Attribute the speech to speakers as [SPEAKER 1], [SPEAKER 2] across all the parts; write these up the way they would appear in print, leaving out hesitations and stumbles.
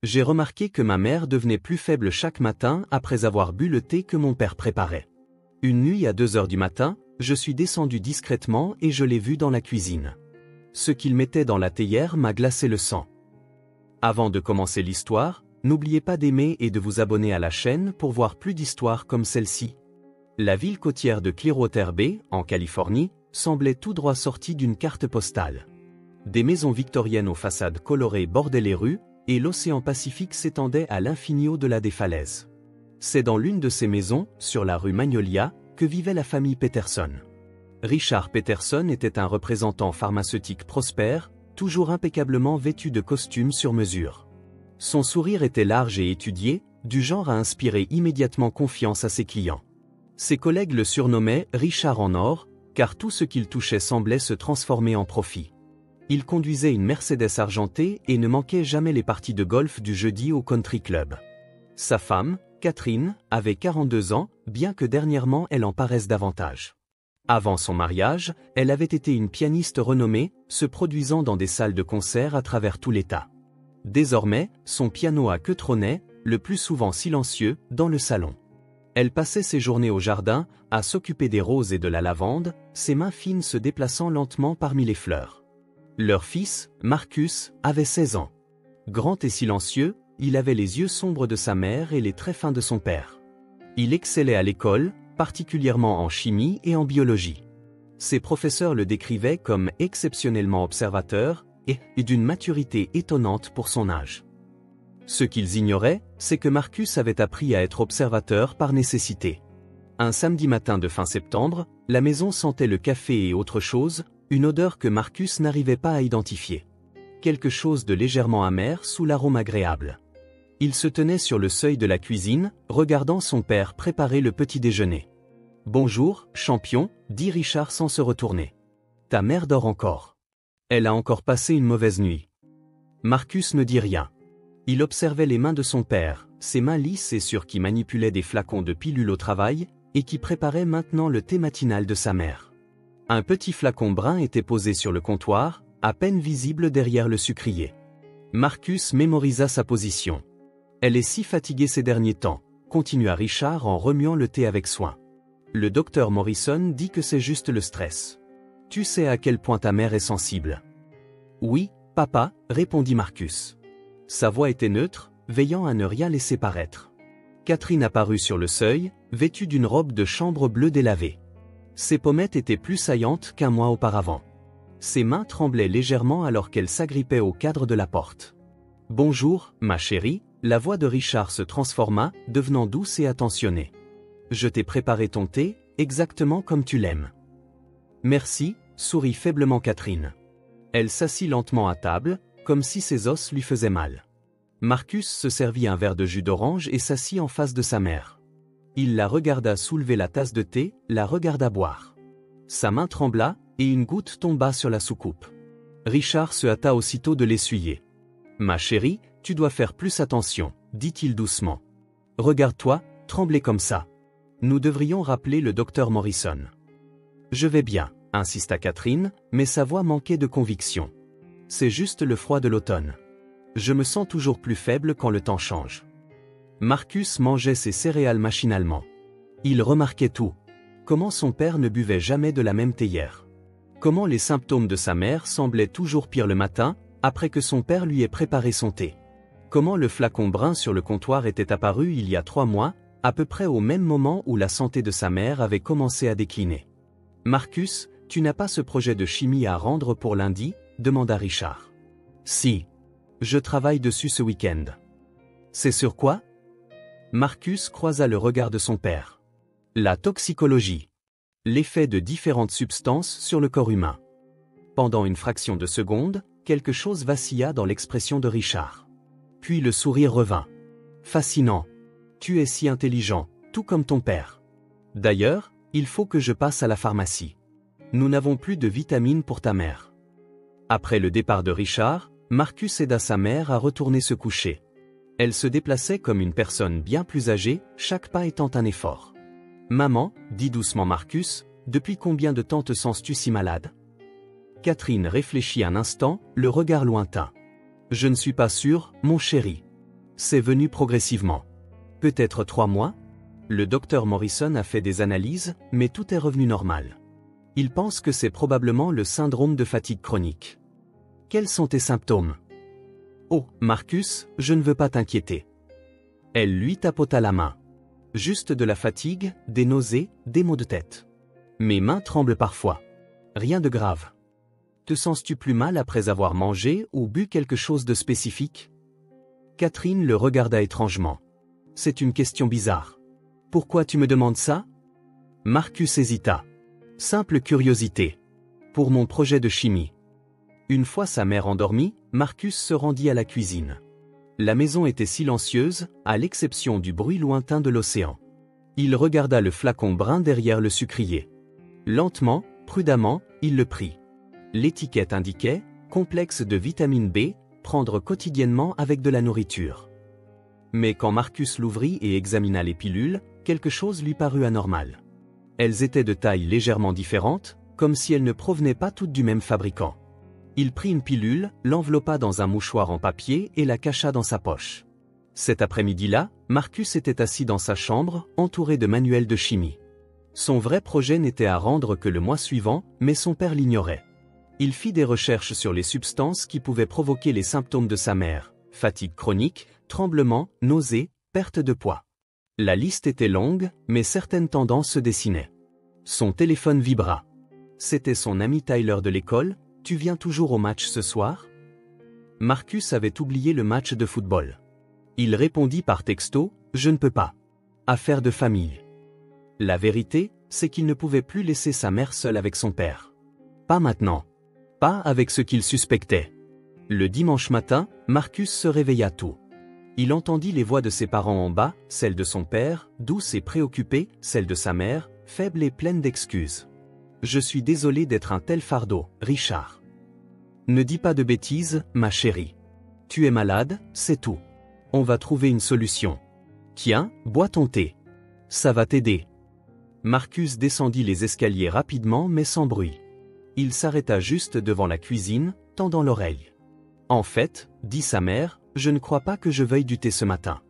[SPEAKER 1] J'ai remarqué que ma mère devenait plus faible chaque matin après avoir bu le thé que mon père préparait. Une nuit à 2 heures du matin, je suis descendu discrètement et je l'ai vu dans la cuisine. Ce qu'il mettait dans la théière m'a glacé le sang. Avant de commencer l'histoire, n'oubliez pas d'aimer et de vous abonner à la chaîne pour voir plus d'histoires comme celle-ci. La ville côtière de Clearwater Bay, en Californie, semblait tout droit sortie d'une carte postale. Des maisons victoriennes aux façades colorées bordaient les rues, et l'océan Pacifique s'étendait à l'infini au-delà des falaises. C'est dans l'une de ces maisons, sur la rue Magnolia, que vivait la famille Peterson. Richard Peterson était un représentant pharmaceutique prospère, toujours impeccablement vêtu de costumes sur mesure. Son sourire était large et étudié, du genre à inspirer immédiatement confiance à ses clients. Ses collègues le surnommaient Richard en or, car tout ce qu'il touchait semblait se transformer en profit. Il conduisait une Mercedes argentée et ne manquait jamais les parties de golf du jeudi au country club. Sa femme, Catherine, avait 42 ans, bien que dernièrement elle en paraisse davantage. Avant son mariage, elle avait été une pianiste renommée, se produisant dans des salles de concert à travers tout l'État. Désormais, son piano à queue trônait, le plus souvent silencieux, dans le salon. Elle passait ses journées au jardin, à s'occuper des roses et de la lavande, ses mains fines se déplaçant lentement parmi les fleurs. Leur fils, Marcus, avait 16 ans. Grand et silencieux, il avait les yeux sombres de sa mère et les traits fins de son père. Il excellait à l'école, particulièrement en chimie et en biologie. Ses professeurs le décrivaient comme exceptionnellement observateur et d'une maturité étonnante pour son âge. Ce qu'ils ignoraient, c'est que Marcus avait appris à être observateur par nécessité. Un samedi matin de fin septembre, la maison sentait le café et autre chose, une odeur que Marcus n'arrivait pas à identifier. Quelque chose de légèrement amer sous l'arôme agréable. Il se tenait sur le seuil de la cuisine, regardant son père préparer le petit déjeuner. « Bonjour, champion », dit Richard sans se retourner. « Ta mère dort encore. Elle a encore passé une mauvaise nuit. » Marcus ne dit rien. Il observait les mains de son père, ses mains lisses et sûres qui manipulaient des flacons de pilules au travail, et qui préparaient maintenant le thé matinal de sa mère. Un petit flacon brun était posé sur le comptoir, à peine visible derrière le sucrier. Marcus mémorisa sa position. « Elle est si fatiguée ces derniers temps », continua Richard en remuant le thé avec soin. « Le docteur Morrison dit que c'est juste le stress. Tu sais à quel point ta mère est sensible. »« Oui, papa », répondit Marcus. Sa voix était neutre, veillant à ne rien laisser paraître. Catherine apparut sur le seuil, vêtue d'une robe de chambre bleue délavée. Ses pommettes étaient plus saillantes qu'un mois auparavant. Ses mains tremblaient légèrement alors qu'elle s'agrippait au cadre de la porte. « Bonjour, ma chérie », la voix de Richard se transforma, devenant douce et attentionnée. « Je t'ai préparé ton thé, exactement comme tu l'aimes. »« Merci », sourit faiblement Catherine. Elle s'assit lentement à table, comme si ses os lui faisaient mal. Marcus se servit un verre de jus d'orange et s'assit en face de sa mère. Il la regarda soulever la tasse de thé, la regarda boire. Sa main trembla, et une goutte tomba sur la soucoupe. Richard se hâta aussitôt de l'essuyer. « Ma chérie, tu dois faire plus attention, » dit-il doucement. « Regarde-toi, trembler comme ça. Nous devrions rappeler le docteur Morrison. »« Je vais bien, » insista Catherine, mais sa voix manquait de conviction. « C'est juste le froid de l'automne. Je me sens toujours plus faible quand le temps change. » Marcus mangeait ses céréales machinalement. Il remarquait tout. Comment son père ne buvait jamais de la même théière. Comment les symptômes de sa mère semblaient toujours pires le matin, après que son père lui ait préparé son thé. Comment le flacon brun sur le comptoir était apparu il y a 3 mois, à peu près au même moment où la santé de sa mère avait commencé à décliner. « Marcus, tu n'as pas ce projet de chimie à rendre pour lundi ?» demanda Richard. « Si. Je travaille dessus ce week-end. »« C'est sur quoi ?» Marcus croisa le regard de son père. La toxicologie. L'effet de différentes substances sur le corps humain. Pendant une fraction de seconde, quelque chose vacilla dans l'expression de Richard. Puis le sourire revint. Fascinant. Tu es si intelligent, tout comme ton père. D'ailleurs, il faut que je passe à la pharmacie. Nous n'avons plus de vitamines pour ta mère. Après le départ de Richard, Marcus aida sa mère à retourner se coucher. Elle se déplaçait comme une personne bien plus âgée, chaque pas étant un effort. « Maman, » dit doucement Marcus, « depuis combien de temps te sens-tu si malade ?» Catherine réfléchit un instant, le regard lointain. « Je ne suis pas sûre, mon chéri. C'est venu progressivement. Peut-être 3 mois? Le docteur Morrison a fait des analyses, mais tout est revenu normal. Il pense que c'est probablement le syndrome de fatigue chronique. Quels sont tes symptômes? Oh, Marcus, je ne veux pas t'inquiéter. Elle lui tapota la main. Juste de la fatigue, des nausées, des maux de tête. Mes mains tremblent parfois. Rien de grave. Te sens-tu plus mal après avoir mangé ou bu quelque chose de spécifique? Catherine le regarda étrangement. C'est une question bizarre. Pourquoi tu me demandes ça? Marcus hésita. Simple curiosité. Pour mon projet de chimie. Une fois sa mère endormie, Marcus se rendit à la cuisine. La maison était silencieuse, à l'exception du bruit lointain de l'océan. Il regarda le flacon brun derrière le sucrier. Lentement, prudemment, il le prit. L'étiquette indiquait « complexe de vitamine B, prendre quotidiennement avec de la nourriture ». Mais quand Marcus l'ouvrit et examina les pilules, quelque chose lui parut anormal. Elles étaient de taille légèrement différente, comme si elles ne provenaient pas toutes du même fabricant. Il prit une pilule, l'enveloppa dans un mouchoir en papier et la cacha dans sa poche. Cet après-midi-là, Marcus était assis dans sa chambre, entouré de manuels de chimie. Son vrai projet n'était à rendre que le mois suivant, mais son père l'ignorait. Il fit des recherches sur les substances qui pouvaient provoquer les symptômes de sa mère, fatigue chronique, tremblements, nausées, perte de poids. La liste était longue, mais certaines tendances se dessinaient. Son téléphone vibra. C'était son ami Tyler de l'école. « Tu viens toujours au match ce soir ?» Marcus avait oublié le match de football. Il répondit par texto « Je ne peux pas. Affaire de famille. » La vérité, c'est qu'il ne pouvait plus laisser sa mère seule avec son père. Pas maintenant. Pas avec ce qu'il suspectait. Le dimanche matin, Marcus se réveilla tôt. Il entendit les voix de ses parents en bas, celle de son père, douce et préoccupée, celle de sa mère, faible et pleine d'excuses. « Je suis désolé d'être un tel fardeau, Richard. » « Ne dis pas de bêtises, ma chérie. Tu es malade, c'est tout. On va trouver une solution. Tiens, bois ton thé. Ça va t'aider. » Marcus descendit les escaliers rapidement mais sans bruit. Il s'arrêta juste devant la cuisine, tendant l'oreille. « En fait, dit sa mère, je ne crois pas que je veuille du thé ce matin.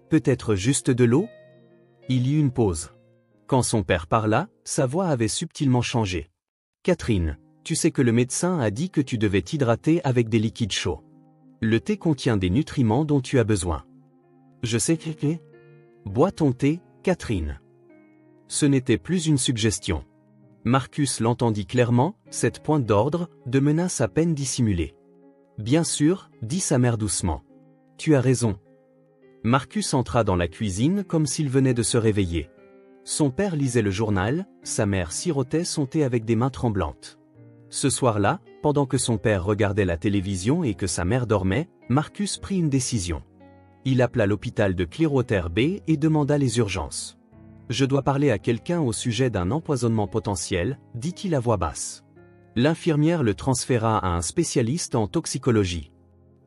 [SPEAKER 1] Peut-être juste de l'eau ?» Il y eut une pause. Quand son père parla, sa voix avait subtilement changé. « Catherine, tu sais que le médecin a dit que tu devais t'hydrater avec des liquides chauds. Le thé contient des nutriments dont tu as besoin. » « Je sais que... Bois ton thé, Catherine. » Ce n'était plus une suggestion. Marcus l'entendit clairement, cette pointe d'ordre, de menace à peine dissimulée. « Bien sûr, dit sa mère doucement. Tu as raison. » Marcus entra dans la cuisine comme s'il venait de se réveiller. Son père lisait le journal, sa mère sirotait son thé avec des mains tremblantes. Ce soir-là, pendant que son père regardait la télévision et que sa mère dormait, Marcus prit une décision. Il appela l'hôpital de Clearwater Bay et demanda les urgences. « Je dois parler à quelqu'un au sujet d'un empoisonnement potentiel, dit-il à voix basse. » L'infirmière le transféra à un spécialiste en toxicologie.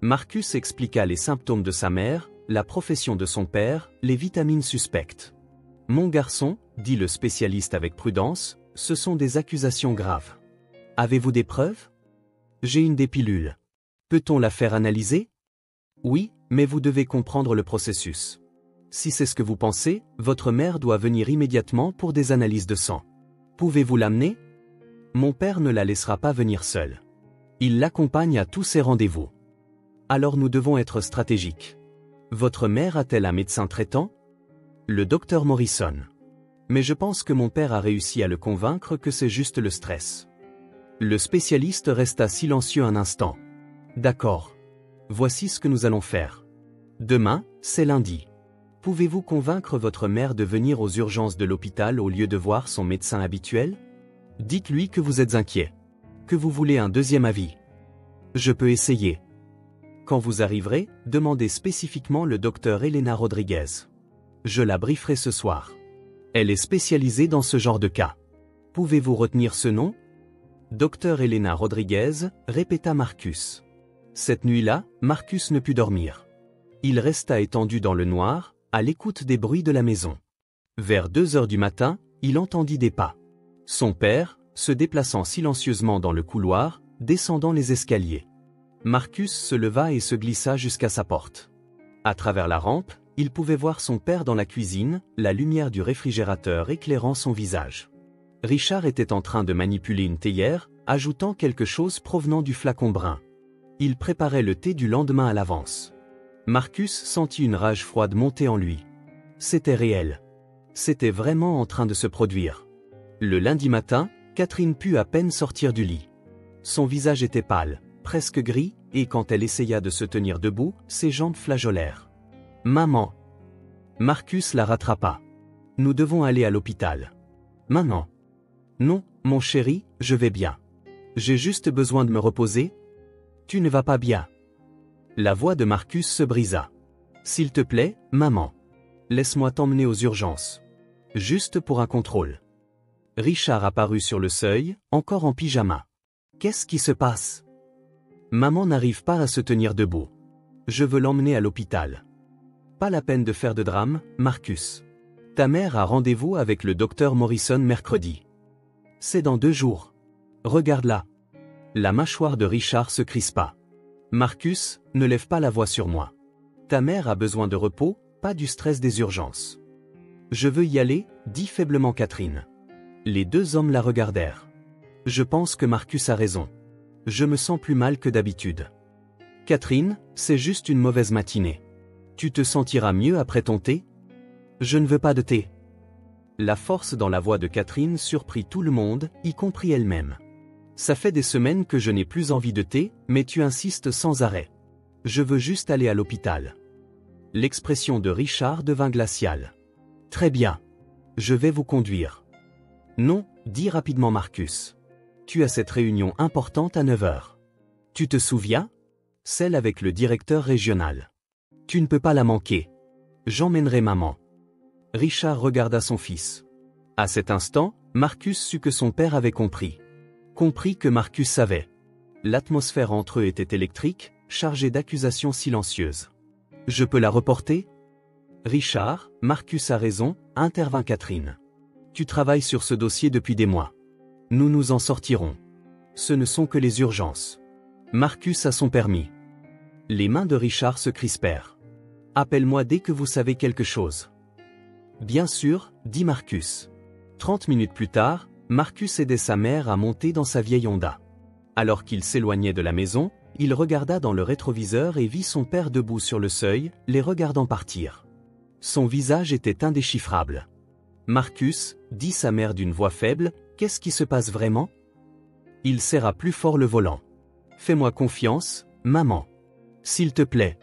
[SPEAKER 1] Marcus expliqua les symptômes de sa mère, la profession de son père, les vitamines suspectes. « Mon garçon, dit le spécialiste avec prudence, ce sont des accusations graves. Avez-vous des preuves? J'ai une des pilules. Peut-on la faire analyser? Oui, mais vous devez comprendre le processus. Si c'est ce que vous pensez, votre mère doit venir immédiatement pour des analyses de sang. Pouvez-vous l'amener? Mon père ne la laissera pas venir seule. Il l'accompagne à tous ses rendez-vous. Alors nous devons être stratégiques. Votre mère a-t-elle un médecin traitant? Le docteur Morrison. Mais je pense que mon père a réussi à le convaincre que c'est juste le stress. Le spécialiste resta silencieux un instant. D'accord. Voici ce que nous allons faire. Demain, c'est lundi. Pouvez-vous convaincre votre mère de venir aux urgences de l'hôpital au lieu de voir son médecin habituel? Dites-lui que vous êtes inquiet. Que vous voulez un deuxième avis. Je peux essayer. Quand vous arriverez, demandez spécifiquement le docteur Elena Rodriguez. Je la brieferai ce soir. Elle est spécialisée dans ce genre de cas. Pouvez-vous retenir ce nom? Docteur Elena Rodriguez, répéta Marcus. Cette nuit-là, Marcus ne put dormir. Il resta étendu dans le noir, à l'écoute des bruits de la maison. Vers 2 heures du matin, il entendit des pas. Son père, se déplaçant silencieusement dans le couloir, descendant les escaliers. Marcus se leva et se glissa jusqu'à sa porte. À travers la rampe, il pouvait voir son père dans la cuisine, la lumière du réfrigérateur éclairant son visage. Richard était en train de manipuler une théière, ajoutant quelque chose provenant du flacon brun. Il préparait le thé du lendemain à l'avance. Marcus sentit une rage froide monter en lui. C'était réel. C'était vraiment en train de se produire. Le lundi matin, Catherine put à peine sortir du lit. Son visage était pâle, presque gris, et quand elle essaya de se tenir debout, ses jambes flageolèrent. « Maman !» Marcus la rattrapa. « Nous devons aller à l'hôpital. »« Maman !»« Non, mon chéri, je vais bien. J'ai juste besoin de me reposer. »« Tu ne vas pas bien. » La voix de Marcus se brisa. « S'il te plaît, maman. Laisse-moi t'emmener aux urgences. Juste pour un contrôle. » Richard apparut sur le seuil, encore en pyjama. « Qu'est-ce qui se passe ? » Maman n'arrive pas à se tenir debout. Je veux l'emmener à l'hôpital. Pas la peine de faire de drame, Marcus. Ta mère a rendez-vous avec le docteur Morrison mercredi. C'est dans 2 jours. Regarde-la. La mâchoire de Richard se crispa. Marcus, ne lève pas la voix sur moi. Ta mère a besoin de repos, pas du stress des urgences. Je veux y aller, dit faiblement Catherine. Les 2 hommes la regardèrent. Je pense que Marcus a raison. Je me sens plus mal que d'habitude. Catherine, c'est juste une mauvaise matinée. Tu te sentiras mieux après ton thé ? Je ne veux pas de thé. La force dans la voix de Catherine surprit tout le monde, y compris elle-même. Ça fait des semaines que je n'ai plus envie de thé, mais tu insistes sans arrêt. Je veux juste aller à l'hôpital. L'expression de Richard devint glaciale. Très bien. Je vais vous conduire. Non, dit rapidement Marcus. Tu as cette réunion importante à 9 heures. Tu te souviens ? Celle avec le directeur régional. Tu ne peux pas la manquer. J'emmènerai maman. Richard regarda son fils. À cet instant, Marcus sut que son père avait compris. Compris que Marcus savait. L'atmosphère entre eux était électrique, chargée d'accusations silencieuses. Je peux la reporter ? Richard, Marcus a raison, intervint Catherine. Tu travailles sur ce dossier depuis des mois. Nous nous en sortirons. Ce ne sont que les urgences. Marcus a son permis. Les mains de Richard se crispèrent. Appelle-moi dès que vous savez quelque chose. Bien sûr, dit Marcus. 30 minutes plus tard, Marcus aidait sa mère à monter dans sa vieille Honda. Alors qu'il s'éloignait de la maison, il regarda dans le rétroviseur et vit son père debout sur le seuil, les regardant partir. Son visage était indéchiffrable. Marcus, dit sa mère d'une voix faible, qu'est-ce qui se passe vraiment ? Il serra plus fort le volant. Fais-moi confiance, maman. S'il te plaît.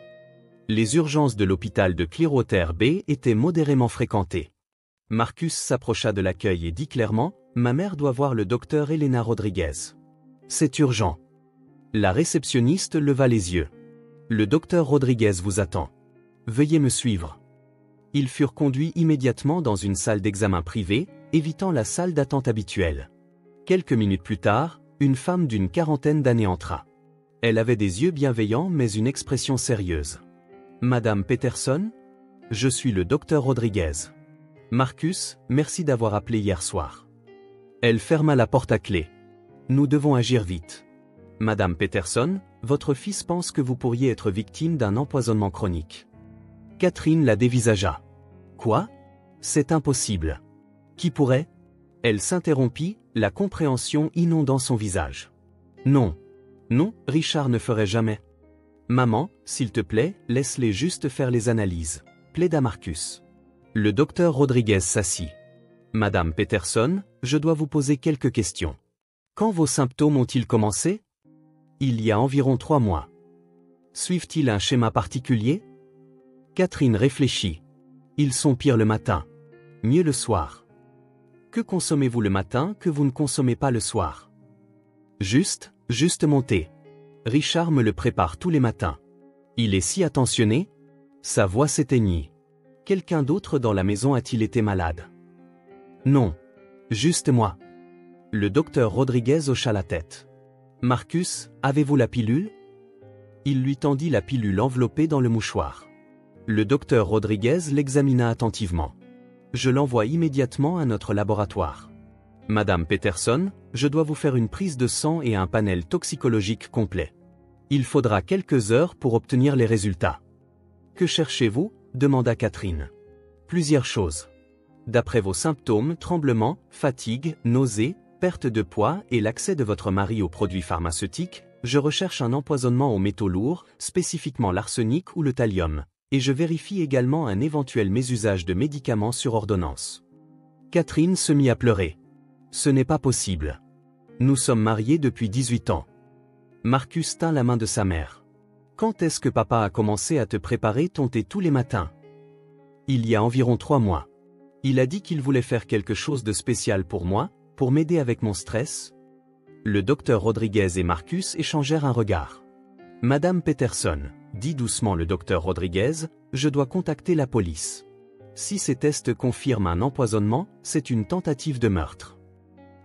[SPEAKER 1] Les urgences de l'hôpital de Clearwater Bay étaient modérément fréquentées. Marcus s'approcha de l'accueil et dit clairement, ma mère doit voir le docteur Elena Rodriguez. C'est urgent. La réceptionniste leva les yeux. Le docteur Rodriguez vous attend. Veuillez me suivre. Ils furent conduits immédiatement dans une salle d'examen privée, évitant la salle d'attente habituelle. Quelques minutes plus tard, une femme d'une 40aine d'années entra. Elle avait des yeux bienveillants mais une expression sérieuse. Madame Peterson ? Je suis le docteur Rodriguez. Marcus, merci d'avoir appelé hier soir. Elle ferma la porte à clé. Nous devons agir vite. Madame Peterson, votre fils pense que vous pourriez être victime d'un empoisonnement chronique. Catherine la dévisagea. Quoi ? C'est impossible. Qui pourrait ? Elle s'interrompit, la compréhension inondant son visage. Non. Non, Richard ne ferait jamais. Maman, s'il te plaît, laisse-les juste faire les analyses, plaida Marcus. Le docteur Rodriguez s'assit. Madame Peterson, je dois vous poser quelques questions. Quand vos symptômes ont-ils commencé ? Il y a environ 3 mois. Suivent-ils un schéma particulier ? Catherine réfléchit. Ils sont pires le matin. Mieux le soir. Que consommez-vous le matin que vous ne consommez pas le soir ? Juste mon thé. Richard me le prépare tous les matins. Il est si attentionné ? Sa voix s'éteignit. Quelqu'un d'autre dans la maison a-t-il été malade ? Non. Juste moi. Le docteur Rodriguez hocha la tête. Marcus, avez-vous la pilule ? Il lui tendit la pilule enveloppée dans le mouchoir. Le docteur Rodriguez l'examina attentivement. Je l'envoie immédiatement à notre laboratoire. Madame Peterson, je dois vous faire une prise de sang et un panel toxicologique complet. Il faudra quelques heures pour obtenir les résultats. Que cherchez-vous? Demanda Catherine. Plusieurs choses. D'après vos symptômes, tremblements, fatigue, nausées, perte de poids et l'accès de votre mari aux produits pharmaceutiques, je recherche un empoisonnement aux métaux lourds, spécifiquement l'arsenic ou le thallium, et je vérifie également un éventuel mésusage de médicaments sur ordonnance. Catherine se mit à pleurer. Ce n'est pas possible. Nous sommes mariés depuis 18 ans. Marcus tint la main de sa mère. Quand est-ce que papa a commencé à te préparer ton thé tous les matins? Il y a environ 3 mois. Il a dit qu'il voulait faire quelque chose de spécial pour moi, pour m'aider avec mon stress. Le docteur Rodriguez et Marcus échangèrent un regard. Madame Peterson, dit doucement le docteur Rodriguez, je dois contacter la police. Si ces tests confirment un empoisonnement, c'est une tentative de meurtre.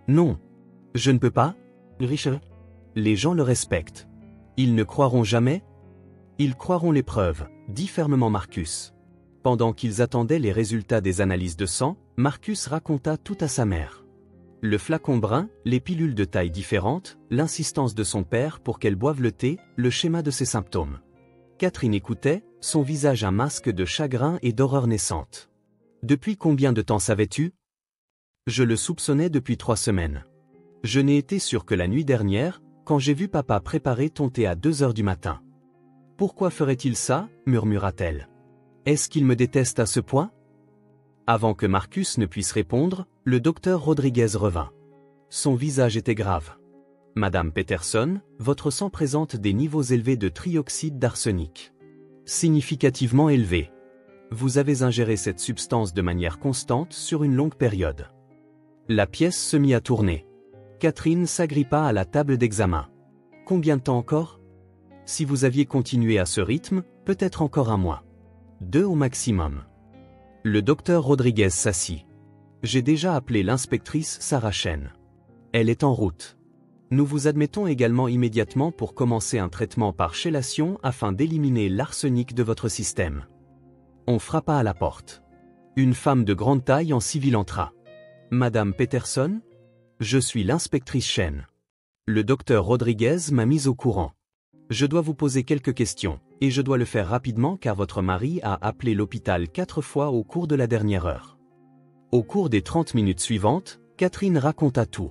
[SPEAKER 1] Non. Je ne peux pas, Richard. Les gens le respectent. Ils ne croiront jamais? Ils croiront les preuves, dit fermement Marcus. Pendant qu'ils attendaient les résultats des analyses de sang, Marcus raconta tout à sa mère. Le flacon brun, les pilules de taille différente, l'insistance de son père pour qu'elle boive le thé, le schéma de ses symptômes. Catherine écoutait, son visage un masque de chagrin et d'horreur naissante. Depuis combien de temps savais-tu? Je le soupçonnais depuis 3 semaines. Je n'ai été sûr que la nuit dernière, quand j'ai vu papa préparer ton thé à 2 heures du matin. Pourquoi ferait-il ça? Murmura-t-elle. Est-ce qu'il me déteste à ce point? Avant que Marcus ne puisse répondre, le docteur Rodriguez revint. Son visage était grave. Madame Peterson, votre sang présente des niveaux élevés de trioxyde d'arsenic. Significativement élevés. Vous avez ingéré cette substance de manière constante sur une longue période. La pièce se mit à tourner. Catherine s'agrippa à la table d'examen. Combien de temps encore? Si vous aviez continué à ce rythme, peut-être encore 1 mois. 2 au maximum. Le docteur Rodriguez s'assit. J'ai déjà appelé l'inspectrice Sarah Chen. Elle est en route. Nous vous admettons également immédiatement pour commencer un traitement par chélation afin d'éliminer l'arsenic de votre système. On frappa à la porte. Une femme de grande taille en civil entra. Madame Peterson? Je suis l'inspectrice Chen. Le docteur Rodriguez m'a mise au courant. Je dois vous poser quelques questions, et je dois le faire rapidement car votre mari a appelé l'hôpital 4 fois au cours de la dernière heure. Au cours des 30 minutes suivantes, Catherine raconta tout.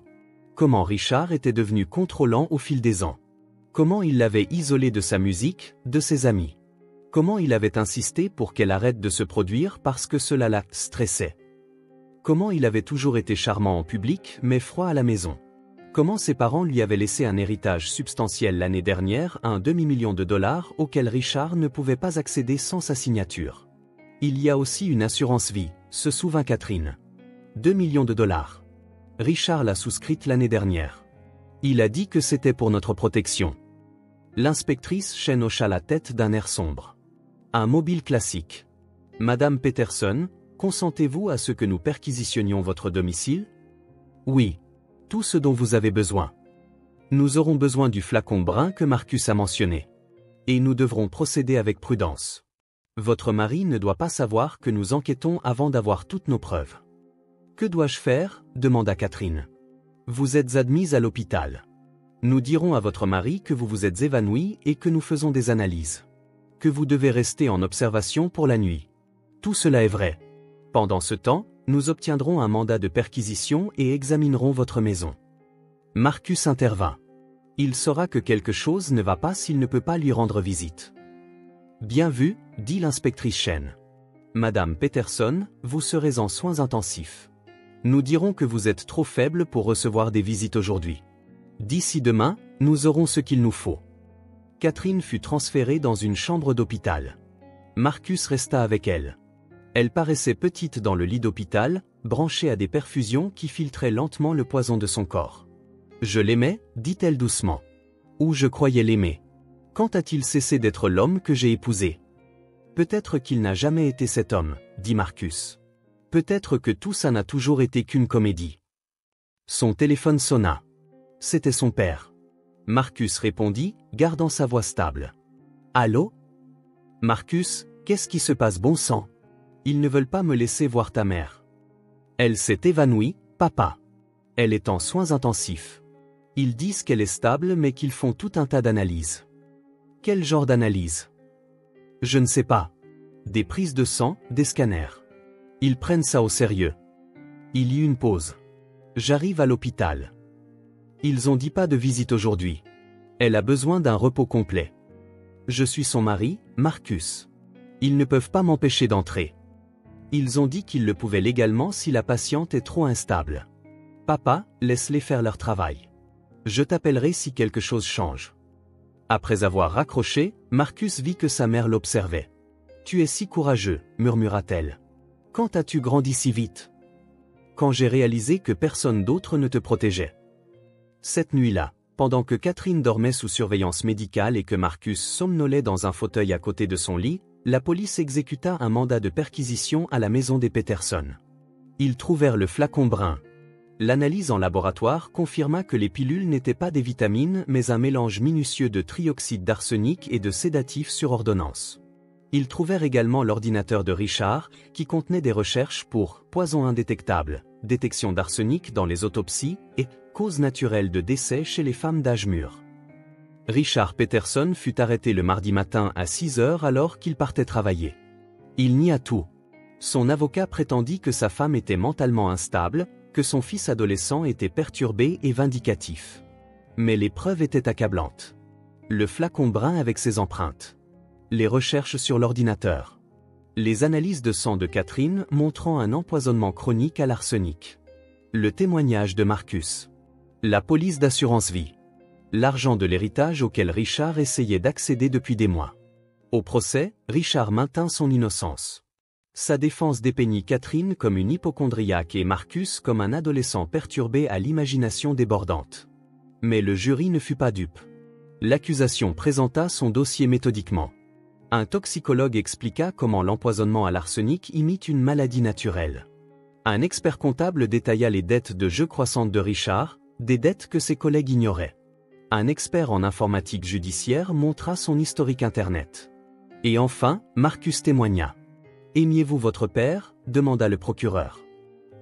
[SPEAKER 1] Comment Richard était devenu contrôlant au fil des ans. Comment il l'avait isolé de sa musique, de ses amis. Comment il avait insisté pour qu'elle arrête de se produire parce que cela la stressait. Comment il avait toujours été charmant en public mais froid à la maison. Comment ses parents lui avaient laissé un héritage substantiel l'année dernière, un demi-million de dollars auquel Richard ne pouvait pas accéder sans sa signature. Il y a aussi une assurance vie, se souvint Catherine. 2 millions de dollars. Richard l'a souscrite l'année dernière. Il a dit que c'était pour notre protection. L'inspectrice Chen hocha la tête d'un air sombre. Un mobile classique. Madame Peterson, consentez-vous à ce que nous perquisitionnions votre domicile? Oui. Tout ce dont vous avez besoin. Nous aurons besoin du flacon brun que Marcus a mentionné. Et nous devrons procéder avec prudence. Votre mari ne doit pas savoir que nous enquêtons avant d'avoir toutes nos preuves. Que dois-je faire? Demanda Catherine. Vous êtes admise à l'hôpital. Nous dirons à votre mari que vous vous êtes évanoui et que nous faisons des analyses. Que vous devez rester en observation pour la nuit. Tout cela est vrai. Pendant ce temps, nous obtiendrons un mandat de perquisition et examinerons votre maison. Marcus intervint. Il saura que quelque chose ne va pas s'il ne peut pas lui rendre visite. Bien vu, dit l'inspectrice Chen. Madame Peterson, vous serez en soins intensifs. Nous dirons que vous êtes trop faible pour recevoir des visites aujourd'hui. D'ici demain, nous aurons ce qu'il nous faut. Catherine fut transférée dans une chambre d'hôpital. Marcus resta avec elle. Elle paraissait petite dans le lit d'hôpital, branchée à des perfusions qui filtraient lentement le poison de son corps. Je l'aimais, dit-elle doucement. Ou je croyais l'aimer. Quand a-t-il cessé d'être l'homme que j'ai épousé? Peut-être qu'il n'a jamais été cet homme, dit Marcus. Peut-être que tout ça n'a toujours été qu'une comédie. Son téléphone sonna. C'était son père. Marcus répondit, gardant sa voix stable. Allô? Marcus, qu'est-ce qui se passe bon sang? Ils ne veulent pas me laisser voir ta mère. Elle s'est évanouie, papa. Elle est en soins intensifs. Ils disent qu'elle est stable mais qu'ils font tout un tas d'analyses. Quel genre d'analyse? Je ne sais pas. Des prises de sang, des scanners. Ils prennent ça au sérieux. Il y eut une pause. J'arrive à l'hôpital. Ils ont dit pas de visite aujourd'hui. Elle a besoin d'un repos complet. Je suis son mari, Marcus. Ils ne peuvent pas m'empêcher d'entrer. Ils ont dit qu'ils le pouvaient légalement si la patiente est trop instable. Papa, laisse-les faire leur travail. Je t'appellerai si quelque chose change. Après avoir raccroché, Marcus vit que sa mère l'observait. Tu es si courageux, murmura-t-elle. Quand as-tu grandi si vite? Quand j'ai réalisé que personne d'autre ne te protégeait. Cette nuit-là, pendant que Catherine dormait sous surveillance médicale et que Marcus somnolait dans un fauteuil à côté de son lit, la police exécuta un mandat de perquisition à la maison des Peterson. Ils trouvèrent le flacon brun. L'analyse en laboratoire confirma que les pilules n'étaient pas des vitamines mais un mélange minutieux de trioxyde d'arsenic et de sédatifs sur ordonnance. Ils trouvèrent également l'ordinateur de Richard, qui contenait des recherches pour poison indétectable, détection d'arsenic dans les autopsies et cause naturelle de décès chez les femmes d'âge mûr. Richard Peterson fut arrêté le mardi matin à 6 heures alors qu'il partait travailler. Il nia tout. Son avocat prétendit que sa femme était mentalement instable, que son fils adolescent était perturbé et vindicatif. Mais les preuves étaient accablantes. Le flacon brun avec ses empreintes. Les recherches sur l'ordinateur. Les analyses de sang de Catherine montrant un empoisonnement chronique à l'arsenic. Le témoignage de Marcus. La police d'assurance vie. L'argent de l'héritage auquel Richard essayait d'accéder depuis des mois. Au procès, Richard maintint son innocence. Sa défense dépeignit Catherine comme une hypocondriaque et Marcus comme un adolescent perturbé à l'imagination débordante. Mais le jury ne fut pas dupe. L'accusation présenta son dossier méthodiquement. Un toxicologue expliqua comment l'empoisonnement à l'arsenic imite une maladie naturelle. Un expert comptable détailla les dettes de jeu croissantes de Richard, des dettes que ses collègues ignoraient. Un expert en informatique judiciaire montra son historique Internet. Et enfin, Marcus témoigna. « Aimiez-vous votre père » demanda le procureur.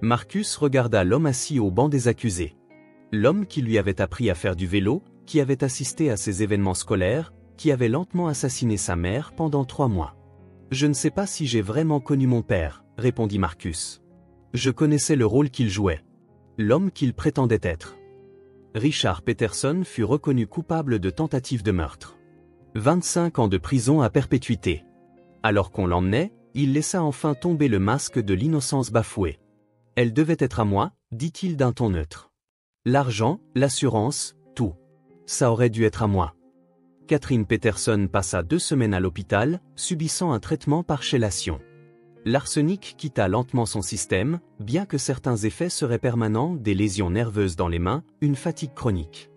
[SPEAKER 1] Marcus regarda l'homme assis au banc des accusés. L'homme qui lui avait appris à faire du vélo, qui avait assisté à ses événements scolaires, qui avait lentement assassiné sa mère pendant 3 mois. « Je ne sais pas si j'ai vraiment connu mon père » répondit Marcus. « Je connaissais le rôle qu'il jouait. L'homme qu'il prétendait être. » Richard Peterson fut reconnu coupable de tentative de meurtre. 25 ans de prison à perpétuité. Alors qu'on l'emmenait, il laissa enfin tomber le masque de l'innocence bafouée. « Elle devait être à moi » dit-il d'un ton neutre. « L'argent, l'assurance, tout. Ça aurait dû être à moi. » Catherine Peterson passa 2 semaines à l'hôpital, subissant un traitement par chélation. L'arsenic quitta lentement son système, bien que certains effets seraient permanents, des lésions nerveuses dans les mains, une fatigue chronique.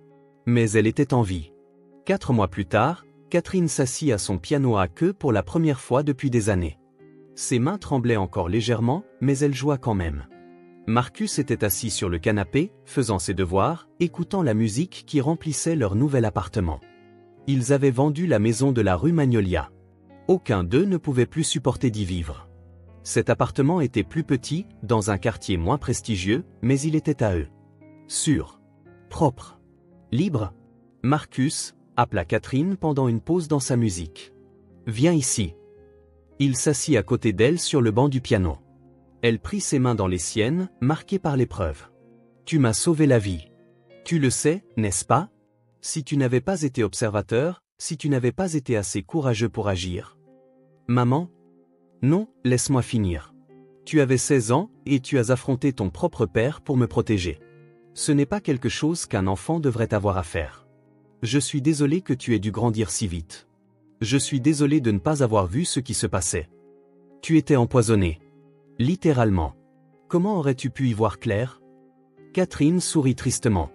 [SPEAKER 1] Mais elle était en vie. 4 mois plus tard, Catherine s'assit à son piano à queue pour la première fois depuis des années. Ses mains tremblaient encore légèrement, mais elle joua quand même. Marcus était assis sur le canapé, faisant ses devoirs, écoutant la musique qui remplissait leur nouvel appartement. Ils avaient vendu la maison de la rue Magnolia. Aucun d'eux ne pouvait plus supporter d'y vivre. Cet appartement était plus petit, dans un quartier moins prestigieux, mais il était à eux. Sûr. Propre. Libre. Marcus appela Catherine pendant une pause dans sa musique. « Viens ici. » Il s'assit à côté d'elle sur le banc du piano. Elle prit ses mains dans les siennes, marquées par l'épreuve. « Tu m'as sauvé la vie. Tu le sais, n'est-ce pas? Si tu n'avais pas été observateur, si tu n'avais pas été assez courageux pour agir. » Maman? Non, laisse-moi finir. Tu avais 16 ans, et tu as affronté ton propre père pour me protéger. Ce n'est pas quelque chose qu'un enfant devrait avoir à faire. Je suis désolé que tu aies dû grandir si vite. Je suis désolé de ne pas avoir vu ce qui se passait. Tu étais empoisonné. Littéralement. Comment aurais-tu pu y voir clair? Catherine sourit tristement.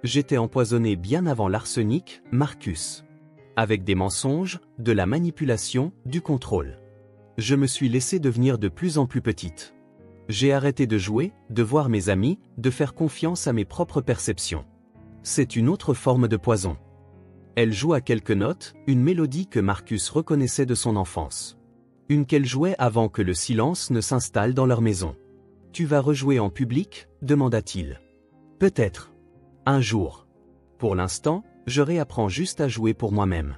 [SPEAKER 1] J'étais empoisonné bien avant l'arsenic, Marcus. Avec des mensonges, de la manipulation, du contrôle. Je me suis laissé devenir de plus en plus petite. J'ai arrêté de jouer, de voir mes amis, de faire confiance à mes propres perceptions. C'est une autre forme de poison. Elle joua quelques notes, une mélodie que Marcus reconnaissait de son enfance. Une qu'elle jouait avant que le silence ne s'installe dans leur maison. « Tu vas rejouer en public » demanda-t-il. « Peut-être. Un jour. Pour l'instant, je réapprends juste à jouer pour moi-même.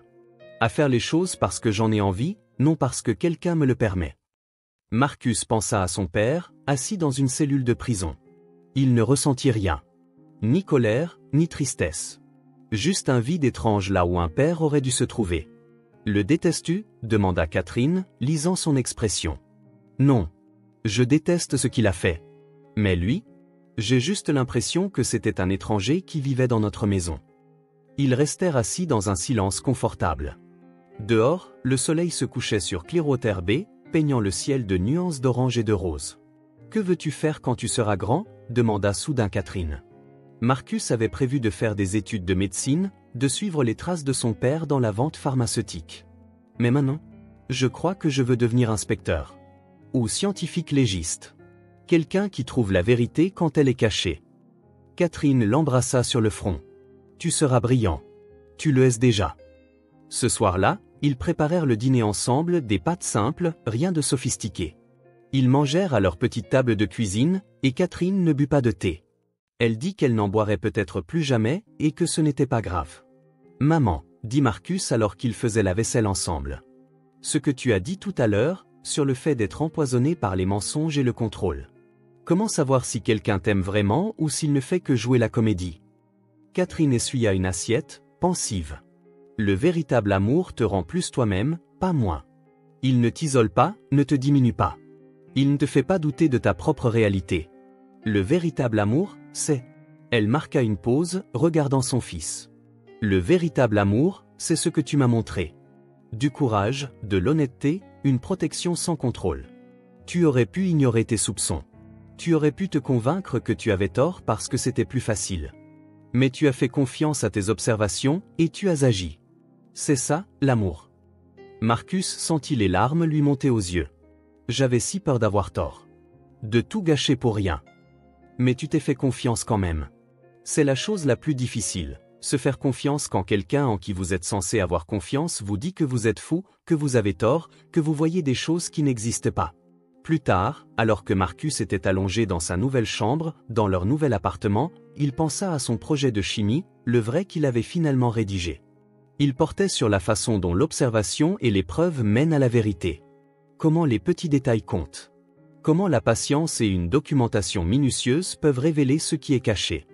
[SPEAKER 1] À faire les choses parce que j'en ai envie, non parce que quelqu'un me le permet. Marcus pensa à son père, assis dans une cellule de prison. Il ne ressentit rien. Ni colère, ni tristesse. Juste un vide étrange là où un père aurait dû se trouver. « Le détestes-tu » demanda Catherine, lisant son expression. « Non. Je déteste ce qu'il a fait. Mais lui ? J'ai juste l'impression que c'était un étranger qui vivait dans notre maison. » Ils restèrent assis dans un silence confortable. Dehors, le soleil se couchait sur Clearwater Bay, peignant le ciel de nuances d'orange et de rose. « Que veux-tu faire quand tu seras grand » demanda soudain Catherine. Marcus avait prévu de faire des études de médecine, de suivre les traces de son père dans la vente pharmaceutique. Mais maintenant, je crois que je veux devenir inspecteur. Ou scientifique légiste. Quelqu'un qui trouve la vérité quand elle est cachée. Catherine l'embrassa sur le front. Tu seras brillant. Tu le es déjà. Ce soir-là, ils préparèrent le dîner ensemble, des pâtes simples, rien de sophistiqué. Ils mangèrent à leur petite table de cuisine, et Catherine ne but pas de thé. Elle dit qu'elle n'en boirait peut-être plus jamais, et que ce n'était pas grave. « Maman, » dit Marcus alors qu'ils faisaient la vaisselle ensemble. « Ce que tu as dit tout à l'heure, sur le fait d'être empoisonné par les mensonges et le contrôle. Comment savoir si quelqu'un t'aime vraiment ou s'il ne fait que jouer la comédie ?» Catherine essuya une assiette, pensive. « Le véritable amour te rend plus toi-même, pas moins. Il ne t'isole pas, ne te diminue pas. Il ne te fait pas douter de ta propre réalité. Le véritable amour, c'est... » Elle marqua une pause, regardant son fils. « Le véritable amour, c'est ce que tu m'as montré. Du courage, de l'honnêteté, une protection sans contrôle. Tu aurais pu ignorer tes soupçons. Tu aurais pu te convaincre que tu avais tort parce que c'était plus facile. Mais tu as fait confiance à tes observations et tu as agi. C'est ça, l'amour. » Marcus sentit les larmes lui monter aux yeux. « J'avais si peur d'avoir tort. De tout gâcher pour rien. Mais tu t'es fait confiance quand même. C'est la chose la plus difficile, se faire confiance quand quelqu'un en qui vous êtes censé avoir confiance vous dit que vous êtes fou, que vous avez tort, que vous voyez des choses qui n'existent pas. » Plus tard, alors que Marcus était allongé dans sa nouvelle chambre, dans leur nouvel appartement, il pensa à son projet de chimie, le vrai qu'il avait finalement rédigé. Il portait sur la façon dont l'observation et les preuves mènent à la vérité. Comment les petits détails comptent. Comment la patience et une documentation minutieuse peuvent révéler ce qui est caché.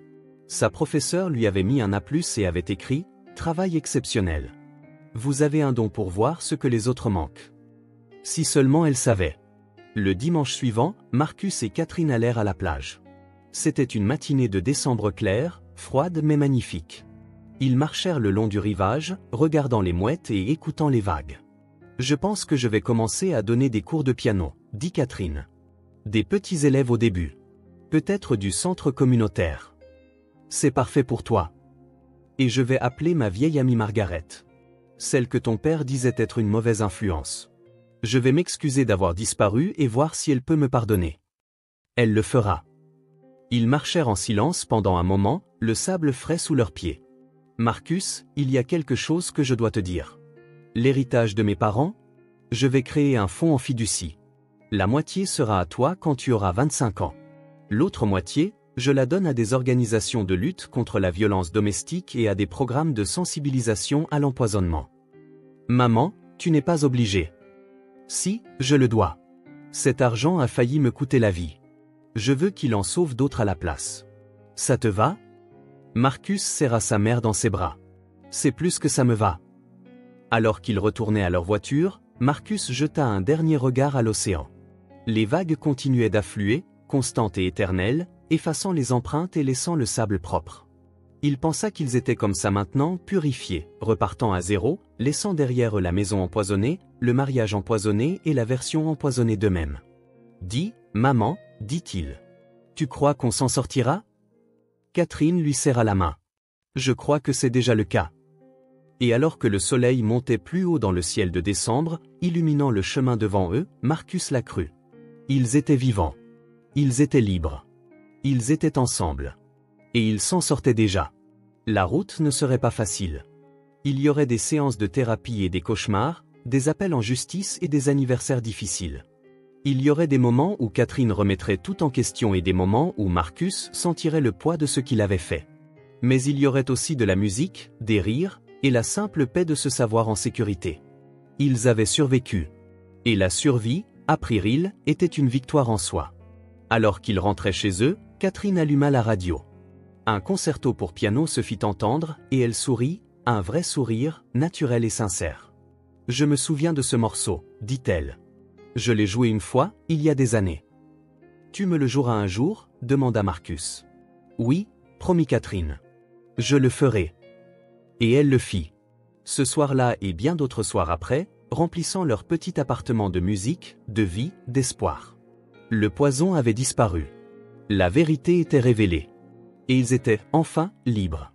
[SPEAKER 1] Sa professeure lui avait mis un A+ et avait écrit « Travail exceptionnel. Vous avez un don pour voir ce que les autres manquent. » Si seulement elle savait. Le dimanche suivant, Marcus et Catherine allèrent à la plage. C'était une matinée de décembre claire, froide mais magnifique. Ils marchèrent le long du rivage, regardant les mouettes et écoutant les vagues. « Je pense que je vais commencer à donner des cours de piano, » dit Catherine. « Des petits élèves au début. Peut-être du centre communautaire. C'est parfait pour toi. Et je vais appeler ma vieille amie Margaret. Celle que ton père disait être une mauvaise influence. Je vais m'excuser d'avoir disparu et voir si elle peut me pardonner. Elle le fera. » Ils marchèrent en silence pendant un moment, le sable frais sous leurs pieds. « Marcus, il y a quelque chose que je dois te dire. L'héritage de mes parents? Je vais créer un fonds en fiducie. La moitié sera à toi quand tu auras 25 ans. L'autre moitié, je la donne à des organisations de lutte contre la violence domestique et à des programmes de sensibilisation à l'empoisonnement. Maman, tu n'es pas obligée. Si, je le dois. Cet argent a failli me coûter la vie. Je veux qu'il en sauve d'autres à la place. Ça te va? » Marcus serra sa mère dans ses bras. « C'est plus que ça me va. » Alors qu'ils retournaient à leur voiture, Marcus jeta un dernier regard à l'océan. Les vagues continuaient d'affluer, constantes et éternelles, effaçant les empreintes et laissant le sable propre. Il pensa qu'ils étaient comme ça maintenant, purifiés, repartant à zéro, laissant derrière eux la maison empoisonnée, le mariage empoisonné et la version empoisonnée d'eux-mêmes. « Dis, maman, » dit-il. « Tu crois qu'on s'en sortira ?» Catherine lui serra la main. « Je crois que c'est déjà le cas. » Et alors que le soleil montait plus haut dans le ciel de décembre, illuminant le chemin devant eux, Marcus la crut. Ils étaient vivants. Ils étaient libres. Ils étaient ensemble. Et ils s'en sortaient déjà. La route ne serait pas facile. Il y aurait des séances de thérapie et des cauchemars, des appels en justice et des anniversaires difficiles. Il y aurait des moments où Catherine remettrait tout en question et des moments où Marcus sentirait le poids de ce qu'il avait fait. Mais il y aurait aussi de la musique, des rires, et la simple paix de se savoir en sécurité. Ils avaient survécu. Et la survie, apprirent-ils, était une victoire en soi. Alors qu'ils rentraient chez eux, Catherine alluma la radio. Un concerto pour piano se fit entendre, et elle sourit, un vrai sourire, naturel et sincère. « Je me souviens de ce morceau, dit-elle. Je l'ai joué une fois, il y a des années. »« Tu me le joueras un jour ?» demanda Marcus. « Oui, promit Catherine. Je le ferai. » Et elle le fit. Ce soir-là et bien d'autres soirs après, remplissant leur petit appartement de musique, de vie, d'espoir. Le poison avait disparu. La vérité était révélée. Et ils étaient, enfin, libres.